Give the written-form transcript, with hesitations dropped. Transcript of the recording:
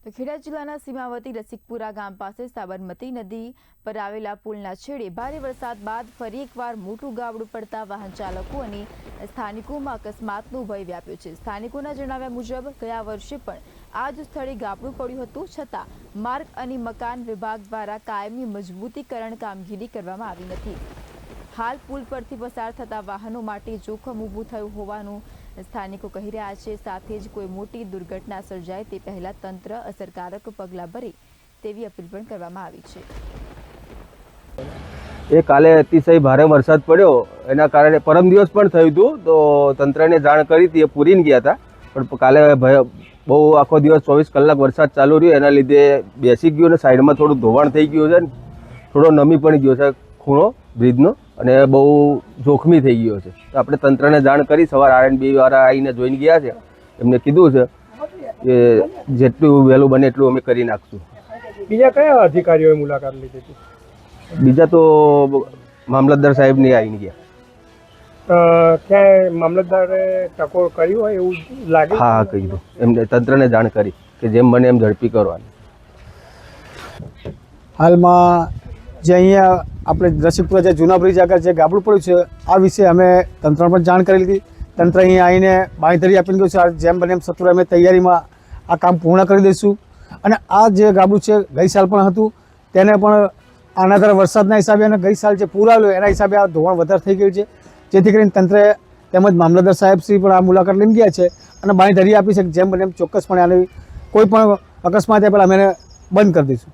તો ખેડા જિલ્લાના સીમાવર્તી રસિકપુરા ગામ પાસે સાબરમતી નદી પર આવેલા પુલના છેડે ભારે વરસાદ બાદ ફરી એકવાર મોટું ગાબડું પડતા વાહન ચાલકો અને સ્થાનિકોમાં અકસ્માતનો ભય વ્યાપ્યો છે। સ્થાનિકોના જણાવ્યા મુજબ ગયા વર્ષે પણ આ જ સ્થળે ગાબડું પડ્યું હતું, છતાં માર્ગ અને મકાન વિભાગ દ્વારા કાયમી મજબૂતીકરણ કામગીરી કરવામાં આવી નથી। હાલ પુલ પરથી પસાર થતા વાહનો માટે જોખમ ઊભું થયું હોવાનું સ્થાનિકો કહી રહ્યા છે। સાથે જ કોઈ મોટી દુર્ઘટના સર્જાય તે પહેલા તંત્ર અસરકારક પગલાં ભરે તેવી અપીલ પણ કરવામાં આવી છે। એ કાલે અતિશય ભારે વરસાદ પડ્યો, એના કારણે પરમ દિવસ પણ થયું હતું, તો તંત્રને જાણ કરી હતી, એ પૂરીને ગયા હતા, પણ કાલે બહુ આખો દિવસ 24 કલાક વરસાદ ચાલુ રહ્યો, એના લીધે બેસી ગયો ને સાઈડમાં થોડું ધોવાણ થઈ ગયું છે, થોડો નમી પણ ગયો છે ખૂણો બ્રિજનો, અને બહુ જોખમી થઈ ગયો છે। તો આપણે તંત્રને જાણ કરી, સવારે R&B વાળા આવીને જોઈને ગયા છે, એમને કીધું છે કે જેટલું વહેલું બને એટલું અમે કરી નાખશું। બીજા કયા અધિકારીઓએ મુલાકાત લીધી હતી? બીજા તો મામલતદાર સાહેબને આવીને ગયા। ક્યાંય મામલતદારે ટકોર કરી હોય એવું લાગે? હા, કીધું એમને, તંત્રને જાણ કરી કે જેમ બને એમ ઝડપી કરવાની। હાલમાં જે અહીંયા આપણે રસિકપુરા જે જૂના બ્રિજ આગળ જે ગાબડું પડ્યું છે, આ વિશે અમે તંત્રને પણ જાણ કરી લીધી। તંત્ર અહીંયા આવીને બાંયધરી આપીને ગયું છે, જેમ બને એમ સત્વરે અમે તૈયારીમાં આ કામ પૂર્ણ કરી દઈશું। અને આ જે ગાબડું છે ગઈ સાલ પણ હતું, તેને પણ આના દર વરસાદના હિસાબે અને ગઈ સાલ જે પૂર આવ્યો એના હિસાબે આ ધોવાણ વધારે થઈ ગયું છે, જેથી કરીને તંત્રે તેમજ મામલતદાર સાહેબશ્રી પણ આ મુલાકાત લઈને ગયા છે અને બાંયધરી આપી છે કે જેમ બને એમ ચોક્કસપણે આની કોઈ પણ અકસ્માત પહેલાં અમે એને બંધ કરી દઈશું।